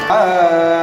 झाले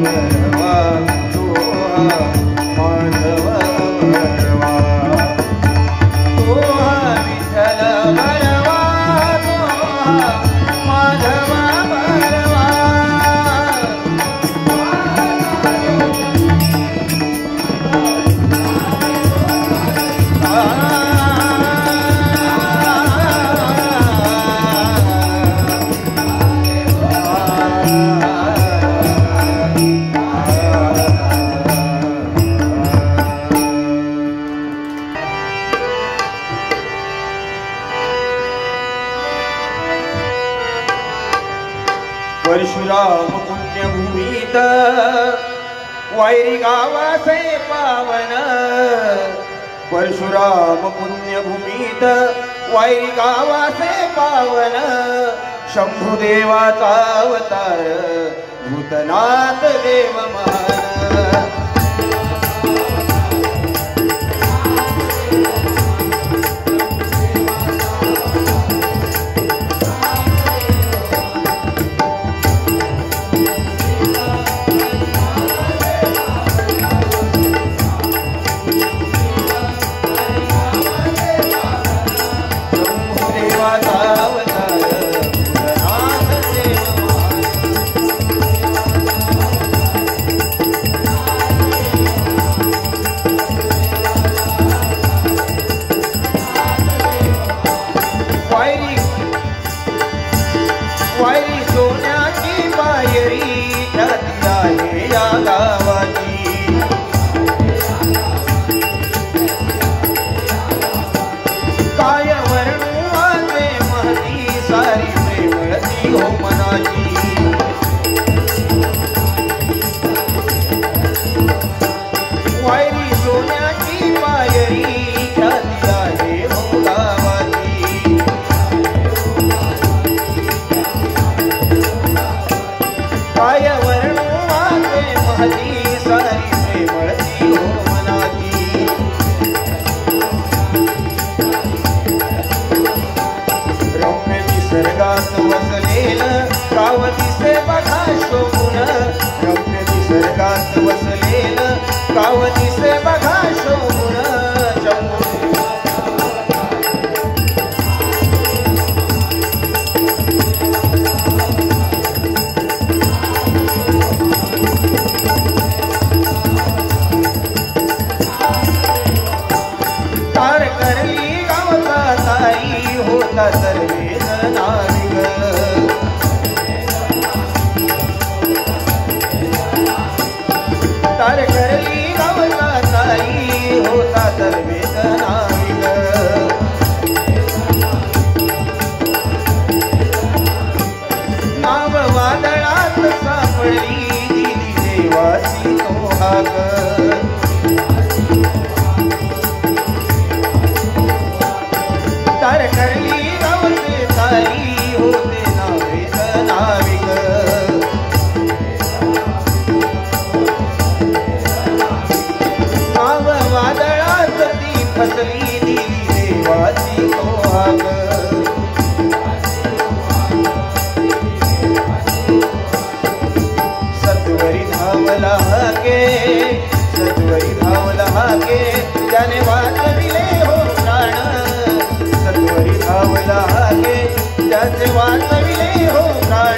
भरवा तोहा माधव भरवा तोहा विठ्ठल भरवा तोहा माधव भरवा परशुराम पुण्यभूमीत वायरी गावासे पावन परशुराम पुण्यभूमीत वायरी गावासे पावन शंभुदेवाचा अवतार भूतनाथ देव महान वायरी सोन्याची पायरी जाती आहे या गावाची काय वर्णू आले महती सारी प्रेमळती हो मनाची वायरी सोन्याची पायरी जाती आहे हो गावाची काय वर्णू आले महती सारी प्रेमळती हो मनाची रम्य निसर्गात वसलेलं गाव दिसे बघा शोभून रम्य निसर्गात वसलेलं गाव दिसे बघा शोभून तार करली गावचा ताई होता सर्वे जनाविग तार करली गावचा ताई होता सर्वे जनाविग नाव वादळात सापडली दिली देवाची तोहाग तार करली गावचे ताई होते नावे जनाविग नाव वादळात ती फसली दिली देवाची तोहाग सत्वरी धावला हाके सत्वरी धावला हाके त्याने वाचविले हो प्राण सत्वरी धावला हाके त्याचे वाचविले हो प्राण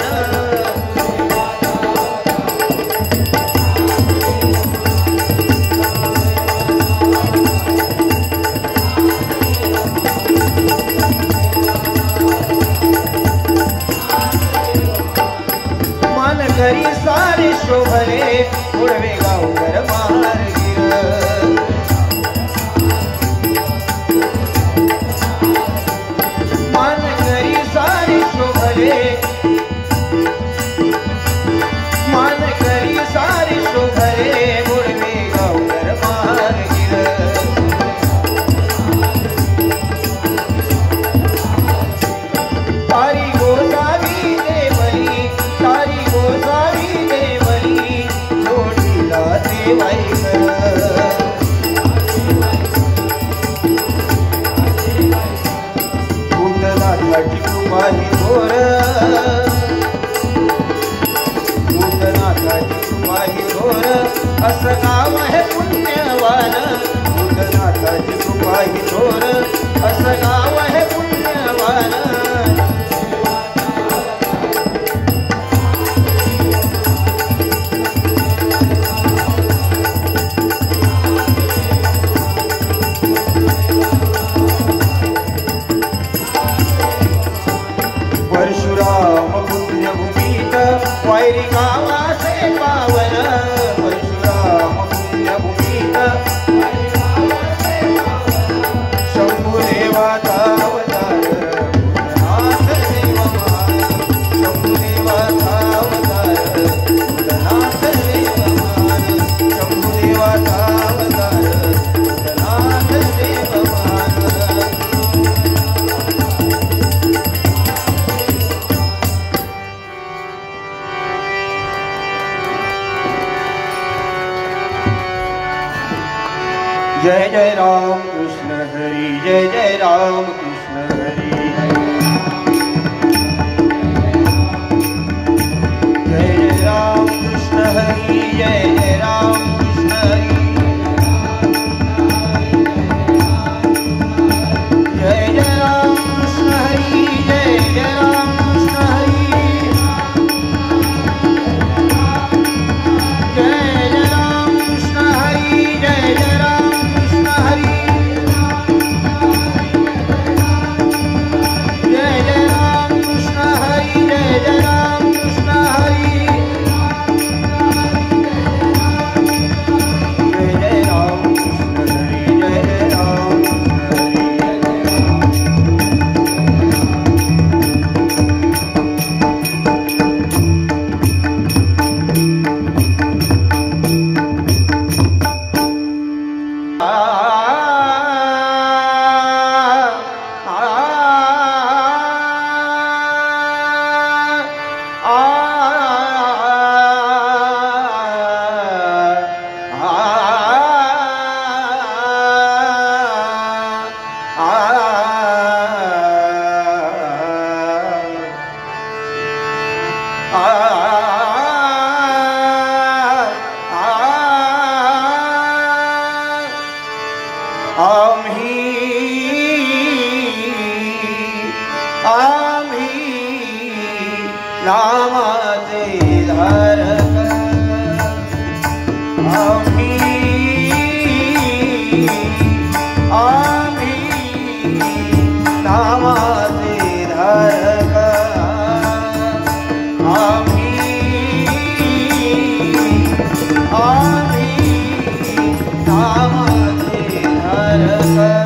मन घरी सारे शोभले उडवे गावकर मार्गी मन घरी सारे शोभले मन घरी सारे शोभले उडवे गावकर मार्गी तारी गोसावी देवली तारी गोसावी देवली जोडीला देवाई असं गाव आहे पुण्यवान भूतनाथाची कृपा ही थोर असं गाव आहे पुण्यवान परशुराम पुण्यभूमीत वायरी गावाचे पावन परशुराम पुण्यभूमीत शंभुदेवाचा अवतार भूतनाथ देव महान शंभुदेवाचा अवतार भूतनाथ देव महान शंभुदेवाचा अवतार भूतनाथ देव महान जय जय राम कृष्ण हरी जय जय राम कृष्ण हरी जय जय राम कृष्ण हरी जय जय राम कृष्ण हरी जय जय राम कृष्ण हरी जय जय राम कृष्ण हरी जय जय राम कृष्ण हरी जय जय राम नामाचे धारक आम्ही नामाचे धारक आम्ही नामाचे धारक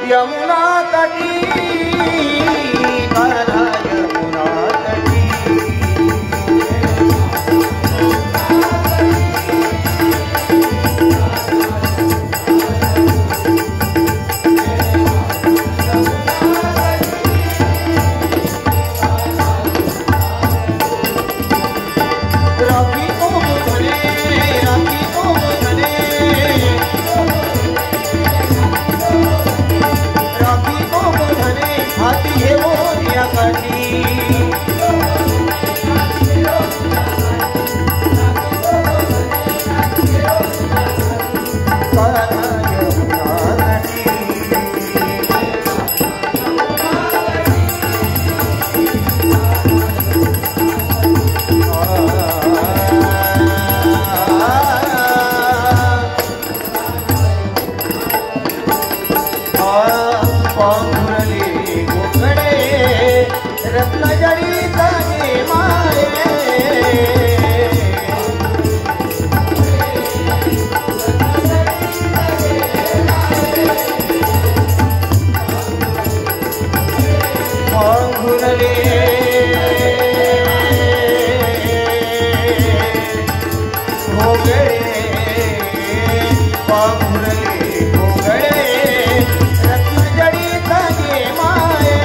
यमुना तटी कान्हा यमुना तटी राखी को बुधने राखी को बुधने राखी को बुधने हाथी है वो या काटी रत्न जड़ी तागे मारे घुरले हो गए घुरले हो गए रत्न जड़ी तागे मारे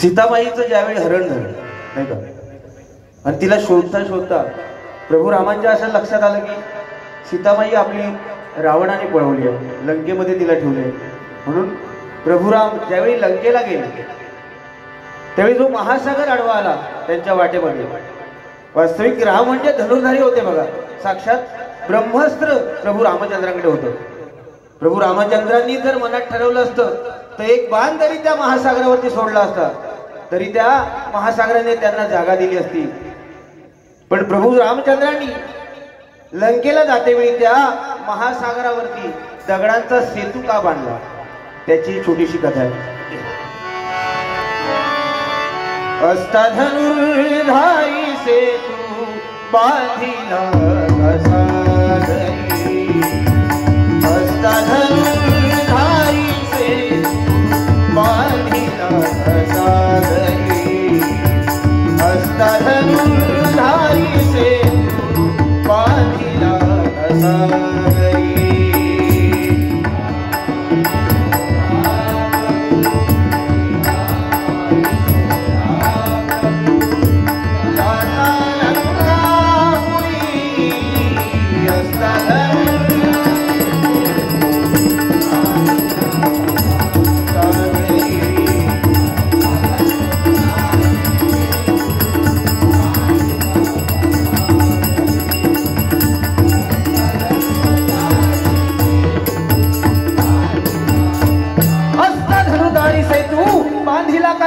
सीतामाईचं ज्यावेळी हरण झालं नाही का, आणि तिला शोधता शोधता प्रभू रामांच्या असं लक्षात आलं की सीतामाई आपली रावणाने पळवली आहे, लंकेमध्ये तिला ठेवली आहे. म्हणून प्रभू राम ज्यावेळी लंकेला गेले त्यावेळी जो महासागर आडवा आला त्यांच्या वाटेमध्ये, वास्तविक राम म्हणजे धनुर्धारी होते बघा, साक्षात ब्रह्मास्त्र प्रभू रामचंद्राकडे होतं. प्रभू रामचंद्रांनी जर मनात ठरवलं असतं तर एक बाण जरी त्या महासागरावरती सोडला असता तरी त्या महासागराने त्यांना जागा दिली असती. पण प्रभू रामचंद्रांनी लंकेला जातेवेळी त्या महासागरावरती दगडांचा सेतू का बांधला, त्याची छोटीशी कथा आहे. असता धनुर्धारी सेतू बांधिला कसा गरी, असता धनुर्धारी सेतू बांधिला कसा गरी, असता धनुर्धारी सेतू बांधिला कसा गरी.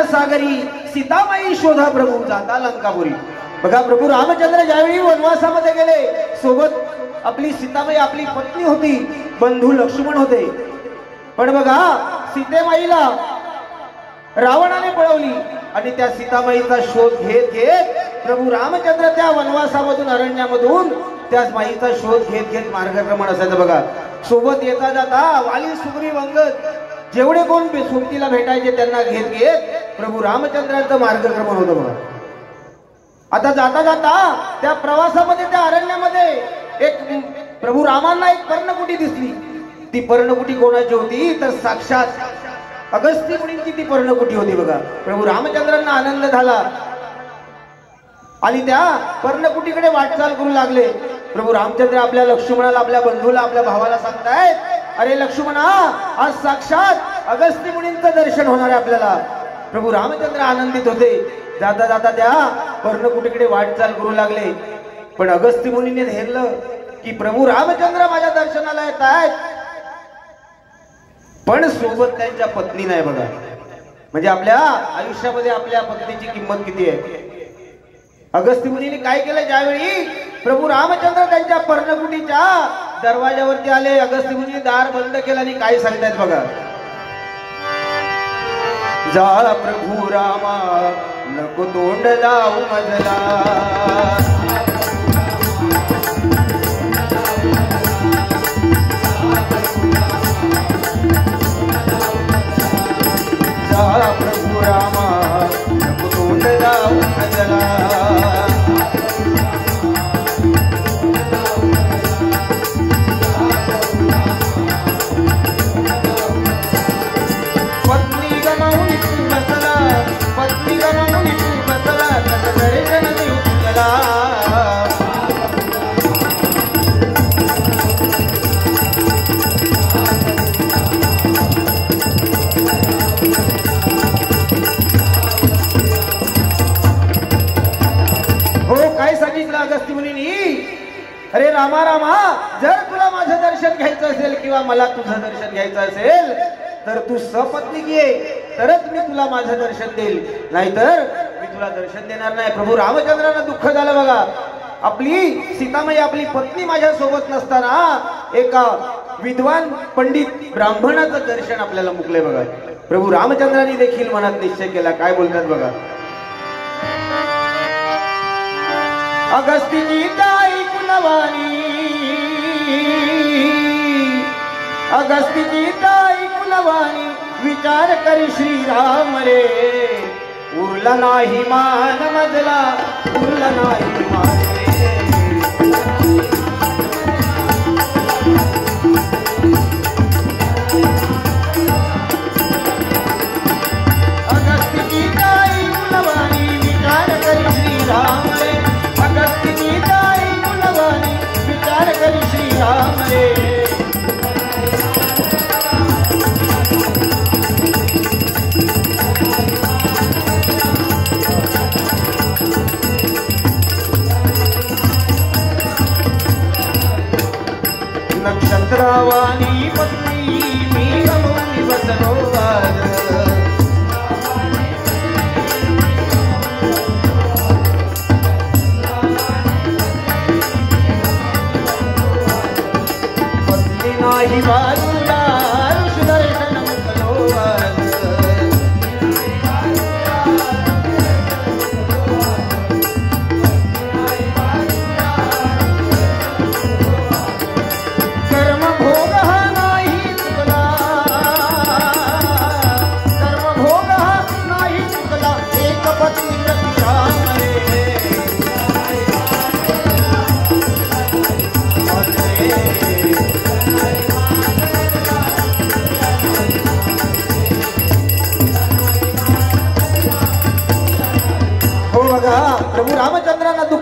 सागरी सीतामाई शोधा प्रभू जाता लंकापुरी. बघा प्रभू रामचंद्र ज्यावेळी वनवासामध्ये गेले, सोबत आपली सीतामाई आपली पत्नी होती, बंधू लक्ष्मण होते. पण बघा सीतेमाईला रावणाने पळवली आणि त्या सीतामाईचा शोध घेत घेत प्रभू रामचंद्र त्या वनवासामधून अरण्यामधून त्या माईचा शोध घेत घेत मार्गक्रमण असायचं बघा. सोबत येता जाता वाली सुग्रीव अंगद जेवढे कोण सोबतीला भेटायचे त्यांना घेत घेत प्रभू रामचंद्रांचं मार्गक्रमण होतं बघा. आता जाता जाता त्या प्रवासामध्ये त्या अरण्यामध्ये एक प्रभू रामांना एक पर्णकुटी दिसली. ती पर्णकुटी कोणाची होती तर साक्षात अगस्त्य मुनींची ती पर्णकुटी होती बघा. प्रभू रामचंद्रांना आनंद झाला आणि त्या पर्णकुटीकडे वाटचाल करू लागले. प्रभू रामचंद्र आपल्या लक्ष्मणाला, आपल्या बंधूला, आपल्या भावाला सांगतायत, अरे लक्ष्मणा, आज साक्षात अगस्त्य मुनींचं दर्शन होणार आहे आपल्याला. प्रभू रामचंद्र आनंदित होते. जाता जाता त्या पर्णकुटीकडे वाटचाल करू लागले. पण अगस्त्य मुनीने हेरलं की प्रभू रामचंद्र माझ्या दर्शनाला येत आहेत, पण सोबत त्यांच्या पत्नी नाही बघा. म्हणजे आपल्या आयुष्यामध्ये आपल्या पत्नीची किंमत किती आहे. अगस्त्य मुनीने काय केलं, ज्यावेळी प्रभू रामचंद्र त्यांच्या पर्णकुटीच्या दरवाजावरती आले, अगस्त्य मुनीने दार बंद केलं आणि काय सांगतायत बघा. जा प्रभू रामा नको तोंड लावू मजला, जा प्रभू रामा नको तोंड लावू मजला, अरे रामा रामा, जर तुला माझं दर्शन घ्यायचं असेल किंवा मला तुझं दर्शन घ्यायचं असेल तर तू सपत्नीक ये, तरच मी तुला माझं दर्शन देईल, नाहीतर मी तुला दर्शन देणार नाही. प्रभू रामचंद्रांना दुःख झालं बघा. आपली सीतामाई आपली पत्नी माझ्या सोबत नसताना एका विद्वान पंडित ब्राह्मणाचं दर्शन आपल्याला मुकले बघा. प्रभू रामचंद्रांनी देखील मनात निश्चय केला. काय बोलतात बघा. अगस्तीची ताई कुलवाणी, अगस्तीची ताई कुलवाणी, विचार करी श्रीराम रे, उरला नाही मान मजला, उरला नाही मान रे. अगस्तीची ताई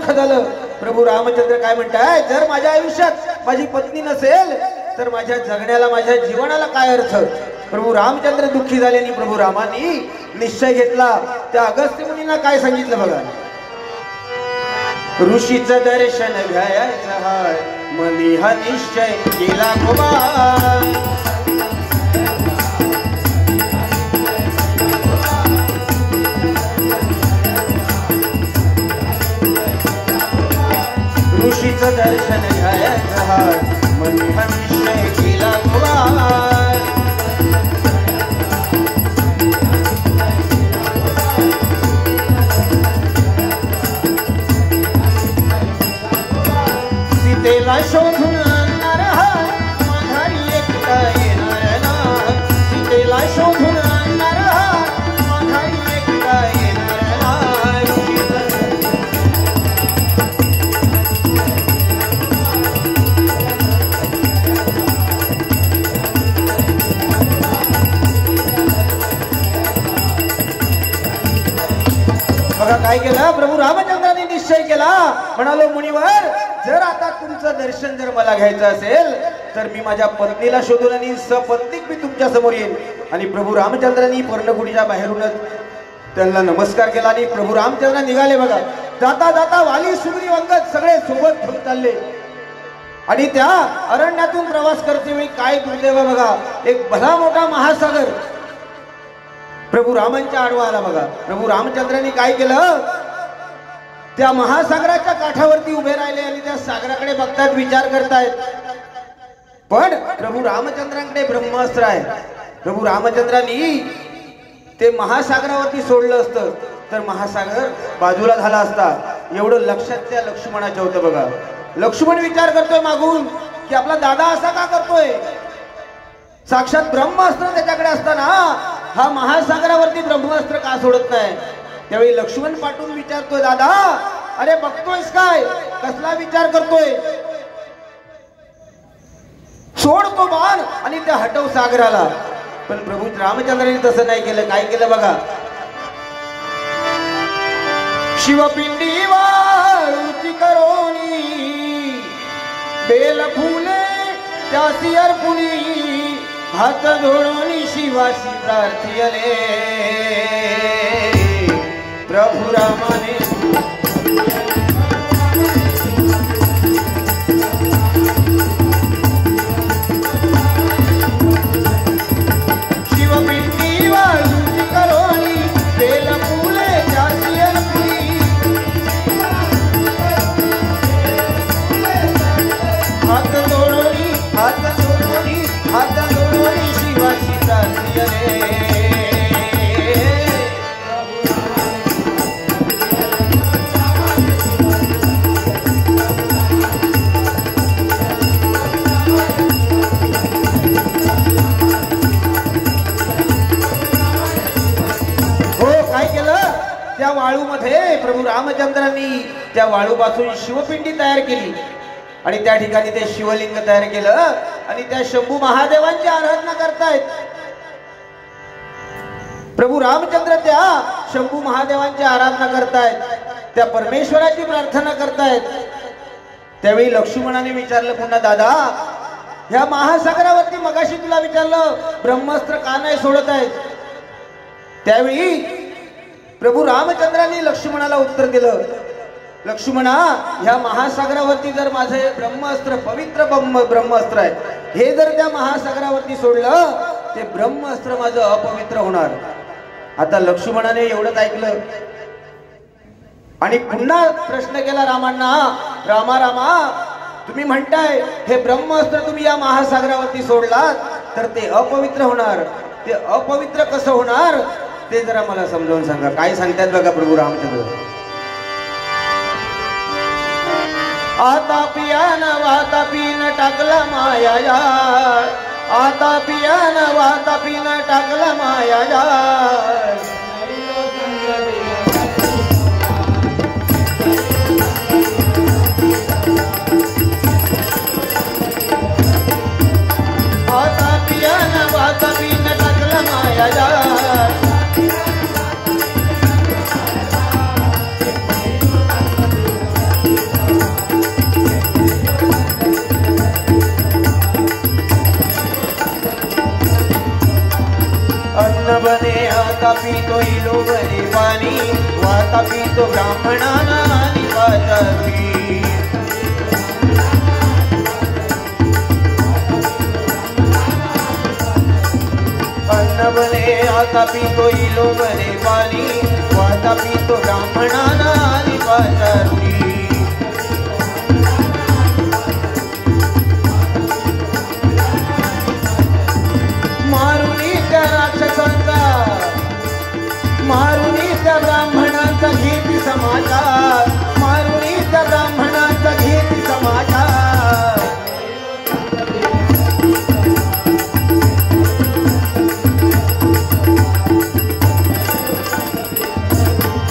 दुःख झालं. प्रभू रामचंद्र काय म्हणताय, जर माझ्या आयुष्यात माझी पत्नी नसेल तर माझ्या जगण्याला माझ्या जीवनाला काय अर्थ. प्रभू रामचंद्र दुःखी झाले आणि प्रभू रामानी निश्चय घेतला. त्या अगस्त्य मुनींना काय सांगितलं बघा, ऋषीचं दर्शन घ्यायचं हाय मनी हा निश्चय केला बाबा. ऋषीचं दर्शन घ्यायचं हाय मनी हा निश्चय केला बाबा. सीतेला शोधून आणणार हाय माघारी एकटा येणार ना. सीतेला शोधून आणणार हाय माघारी एकटा येणार ना. बघा काय केलं, प्रभू रामचंद्राने निश्चय केला. म्हणालो मुनिवर, जर आता तुमचं दर्शन जर मला घ्यायचं असेल तर मी माझ्या पत्नीला शोधून आणि सपत्नीक मी तुमच्या समोर येईल. आणि प्रभू रामचंद्रांनी पर्णकुटीच्या बाहेरूनच त्यांना नमस्कार केला आणि प्रभू रामचंद्र निघाले. बघा जाता जाता वाली सुग्रीव अंगद सगळे सोबत घेऊन चालले. आणि त्या अरण्यातून प्रवास करते वेळी काय दुर्दैव बघा, एक भला मोठा महासागर प्रभू रामांच्या आडवा आला. बघा प्रभू रामचंद्रांनी काय केलं, त्या महासागराच्या काठावरती उभे राहिले आणि त्या सागराकडे बघतायत, विचार करतायत. पण प्रभू रामचंद्रांकडे ब्रह्मास्त्र आहे. प्रभू रामचंद्रांनी ते महासागरावरती सोडलं असतं तर महासागर बाजूला झाला असता. एवढं लक्षात त्या लक्ष्मणाच्या होतं. बघा लक्ष्मण विचार करतोय मागून की आपला दादा असा का करतोय. साक्षात ब्रह्मास्त्र त्याच्याकडे असताना हा महासागरावरती ब्रह्मास्त्र का सोडत नाही. त्यावेळी लक्ष्मण पाठवून विचारतोय, दादा अरे बघतोयस काय, कसला विचार करतोय. सोड तो बाण आणि त्या हटव सागराला. पण प्रभू रामचंद्रांनी तसं नाही केलं. काय केलं बघा, शिवपिंडी वाळूची करोनी बेल फुले त्यासी अर्पुनी हात जोडून शिवाशी प्रार्थिले. प्रभु रामाने शिवपिंडी वाळूची करोनी बेल फुले त्यासी अर्पुनी हात जोडून शिवाशी प्रार्थिले. त्या वाळूमध्ये प्रभू रामचंद्रांनी त्या वाळूपासून शिवपिंडी तयार केली आणि त्या ठिकाणी ते शिवलिंग तयार केलं आणि त्या शंभू महादेवांची आराधना करतायत. प्रभू रामचंद्र त्या शंभू महादेवांची आराधना करतायत, त्या परमेश्वराची प्रार्थना करतायत. त्यावेळी लक्ष्मणाने विचारलं पुन्हा, दादा ह्या महासागरावरती मगाशी तुला विचारलं ब्रह्मास्त्र का नाही सोडत आहेत. त्यावेळी प्रभू रामचंद्रांनी लक्ष्मणाला उत्तर दिलं, लक्ष्मणा ह्या महासागरावरती जर माझे ब्रह्मास्त्र पवित्र ब्रह्मास्त्र आहे, हे जर त्या महासागरावरती सोडलं ते ब्रह्मास्त्र माझं अपवित्र होणार. आता लक्ष्मणाने एवढंच ऐकलं आणि पुन्हा प्रश्न केला रामांना, रामा रामा तुम्ही म्हणताय हे ब्रह्मास्त्र तुम्ही या महासागरावरती सोडलात तर ते अपवित्र होणार, ते अपवित्र कसं होणार ते जरा मला समजावून सांगा. काय सांगतात बघा प्रभू रामचंद्र. आता पियान वाता पीन टाकला माया जा, आता पियान वाता पीन टाकला माया जा. आता पियान वाता पीन टाकला माया जा. वाता पितो इलो बरे पाणी वाता पितो ब्राह्मणांना आणि वातापी अन्न बले आता पितो इलो बरे पाणी वाता पितो ब्राह्मणांना आणि वातापी मारुनी त्या ब्राह्मणांचा घेती समाचार मारुनी त्या ब्राह्मणांचा घेती समाचार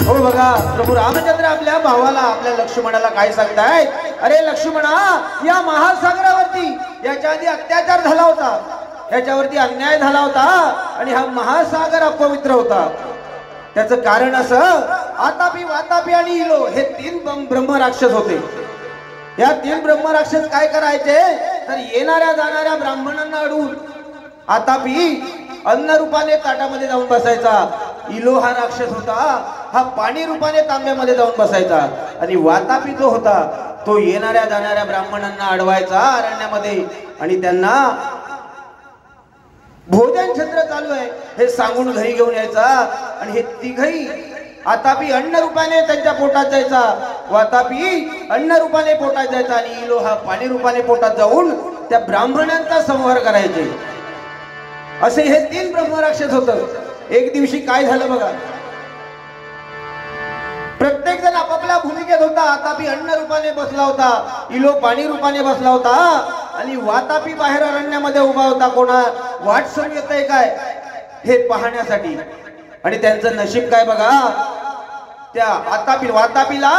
हो बघा प्रभू रामचंद्र आपल्या भावाला आपल्या लक्ष्मणाला काय सांगतायत अरे लक्ष्मणा या महासागरावरती याच्या आधी अत्याचार झाला होता याच्यावरती अन्याय झाला होता आणि हा महासागर अपवित्र होता त्याचं कारण असं आतापी वातापी आणि इलो हे तीन ब्रह्मराक्षस होते या तीन ब्रह्मराक्षस काय करायचे तर येणाऱ्या जाणाऱ्या ब्राह्मणांना अडवून आतापी अन्न रूपाने ताटामध्ये जाऊन बसायचा इलो हा राक्षस होता हा पाणी रूपाने तांब्यामध्ये जाऊन बसायचा आणि वातापी जो होता तो येणाऱ्या जाणाऱ्या ब्राह्मणांना अडवायचा अरण्यामध्ये आणि त्यांना भोजन छत्र चालू आहे हे सांगून घरी घेऊन यायचा आणि हे तिघही आतापी अन्न रूपाने त्यांच्या पोटात जायचा वातापी अन्न रूपाने पोटात जायचा आणि इलो हा पाणी रूपाने पोटात जाऊन त्या ब्राह्मणांचा संहार करायचे असे हे तीन ब्रह्मराक्षस होत एक दिवशी काय झालं बघा प्रत्येक जण आपापल्या भूमिकेत होता आतापी अन्न रूपाने बसला होता इलो पाणी रूपाने बसला होता आणि वातापी बाहेर अरण्यामध्ये उभा होता कोणा वाट समोर येतंय काय हे पाहण्यासाठी आणि त्यांचं नशीब काय बघा त्या वातापीला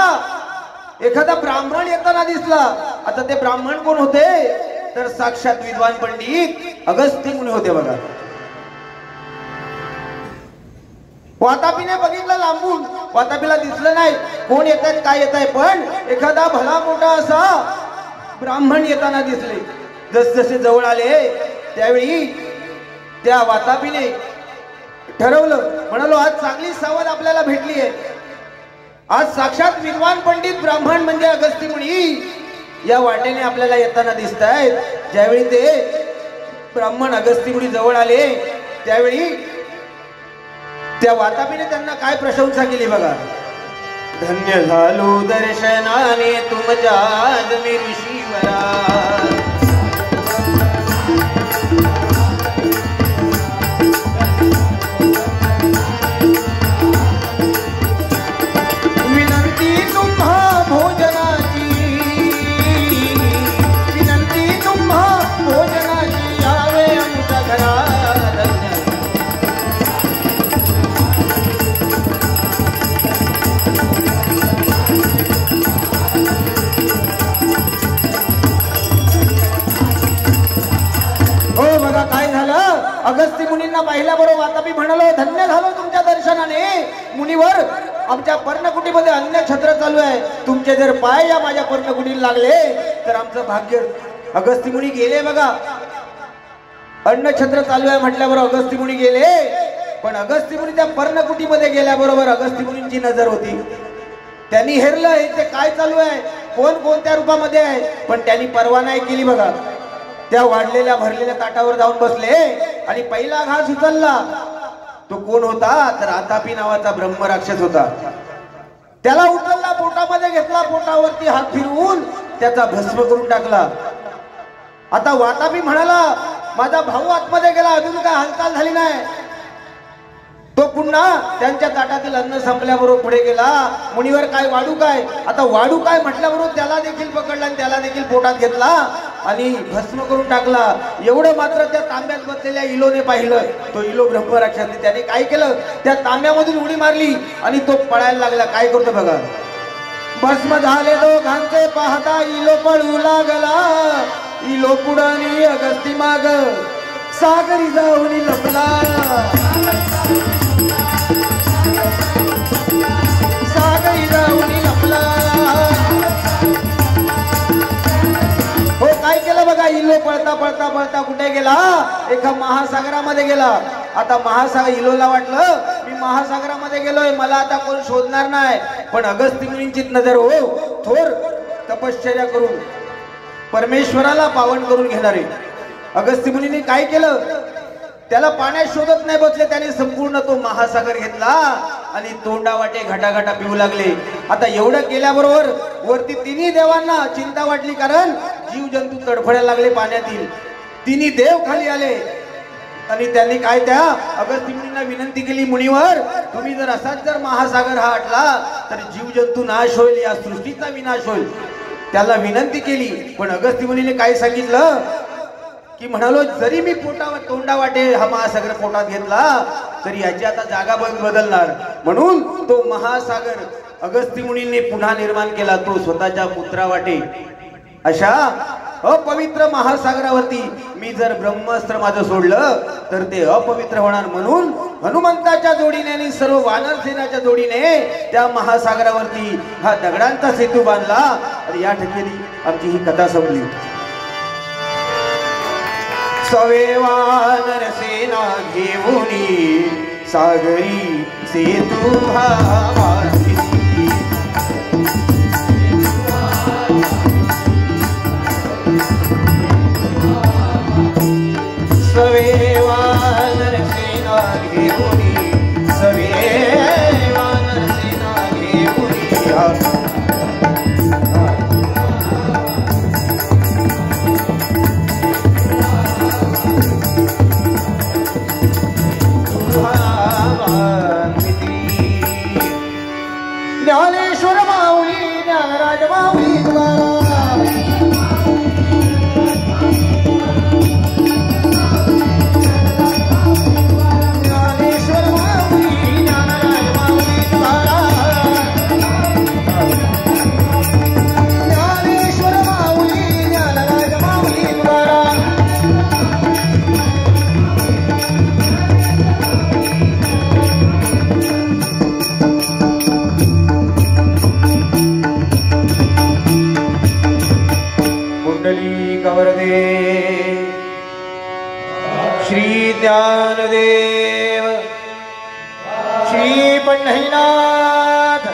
एखादा ब्राह्मण येताना दिसला आता ते ब्राह्मण कोण होते तर साक्षात विद्वान पंडित अगस्त्य मुनी होते बघा वातापीने बघितलं लांबून वातापीला दिसलं नाही कोण येत आहेत काय येत आहे पण एखादा भला मोठा असा ब्राह्मण येताना दिसले जसजसे जवळ आले त्यावेळी त्या वातापीने ठरवलं म्हणालो आज चांगली सवड आपल्याला भेटली आहे आज साक्षात विद्वान पंडित ब्राह्मण म्हणजे अगस्त्य मुनी या वाटेने आपल्याला येताना दिसत आहेत ज्यावेळी ते ब्राह्मण अगस्त्य मुनी जवळ आले त्यावेळी त्या वातापीने त्यांना काय प्रशंसा केली बघा धन्य झालो दर्शनाने तुमच्या मी ऋषीवरा विनंती तुम्हा भोजनाची यावे आमच्या घरात अगस्त्य मुनींना पाहिल्याबरोबर वातापी म्हणालो धन्य झालो तुमच्या दर्शनाने मुनीवर आमच्या पर्णकुटीमध्ये अन्न छत्र चालू आहे तुमचे जर पाय या माझ्या पर्णकुटीला लागले तर आमचं भाग्य अगस्त्य मुनी गेले बघा अन्न छत्र चालू आहे म्हटल्याबरोबर अगस्त्य मुनी गेले पण अगस्त्य मुनी त्या पर्णकुटीमध्ये गेल्याबरोबर अगस्त्य मुनींची नजर होती त्यांनी हेरलं हे काय चालू आहे कोण कोणत्या रूपामध्ये आहे पण त्यांनी परवा नाही केली बघा त्या वाढलेल्या भरलेल्या ताटावर जाऊन बसले आणि पहिला घास उचलला तो कोण होता तर आतापी नावाचा ब्रह्मराक्षस होता त्याला उचलला पोटामध्ये घेतला पोटावरती हात फिरवून त्याचा भस्म करून टाकला आता वातापी म्हणाला माझा भाऊ आतमध्ये गेला अजून काय हालचाल झाली नाही तो पुन्हा त्यांच्या ताटातील अन्न संपल्याबरोबर पुढे गेला मुनीवर काय वाढू काय आता वाढू काय म्हटल्याबरोबर त्याला देखील पकडला आणि त्याला देखील पोटात घेतला आणि भस्म करून टाकला एवढं मात्र त्या तांब्यात बसलेल्या इलोने पाहिलं तो इलो ब्रह्मराक्षस त्याने काय केलं त्या तांब्यामधून उडी मारली आणि तो पळायला लागला काय करतो बघा भस्म झाले दोघांचे पाहता इलो पळू लागला इलो पुढानी अगस्ती माग सागरी जाऊन लपला सागरी जाऊन लपला हो काय केलं बघा इल्लो पळता पळता पळता कुठे गेला एका महासागरामध्ये गेला आता महासागर इलोला वाटलं मी महासागरामध्ये गेलोय, मला आता कोण शोधणार नाही. पण अगस्त्य मुनींची नजर हो थोर तपश्चर्या करून परमेश्वराला पावन करून घेणारे अगस्त्य मुनींनी काय केलं, त्याला पाण्यात शोधत नाही बसले, त्याने संपूर्ण तो महासागर घेतला आणि तोंडावाटे घटाघटा पिऊ लागले. आता एवढं केल्याबरोबर वरती तिन्ही देवांना चिंता वाटली, कारण जीव जंतू तडफडायला लागले पाण्यातील. तिन्ही देव खाली आले आणि त्यांनी काय त्या अगस्त्य मुनींना विनंती केली, मुनीवर तुम्ही जर असाच जर महासागर हा आटला तर जीव जंतू नाश होईल, या सृष्टीचा विनाश होईल. त्याला विनंती केली. पण अगस्त्य मुनीने काय सांगितलं की म्हणालो जरी मी तोंडा वाटे हा महासागर पोटात घेतला तरी याची आता जागा बदलणार. म्हणून तो महासागर अगस्त्य मुनींनी पुन्हा निर्माण केला, तो स्वतःच्या पुत्रा वाटे. अशा अपवित्र महासागरावरती मी जर ब्रह्मास्त्र माझं सोडलं तर ते अपवित्र होणार. म्हणून हनुमंताच्या जोडीने आणि सर्व वानर सेनाच्या जोडीने त्या महासागरावरती हा दगडांचा सेतू बांधला. आणि या ठिकाणी आमची ही कथा संपली. सवे वानर सेना घेऊनी सागरी सेतू बांधली. सवे वानर सेना घेऊनी, सवे वानर सेना घेऊनी ज्ञानेश्वर माऊली ज्ञानराज माऊली तुकाराम. ज्ञानेश्वर माऊली ज्ञानराज माऊली तुकाराम. ज्ञानेश्वर माऊली ज्ञानराज माऊली तुकाराम. गौरदे श्री ज्ञानदेव श्री पंढरीनाथ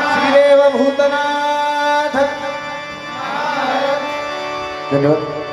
श्रीदेव भूतनाथ. धन्यवाद.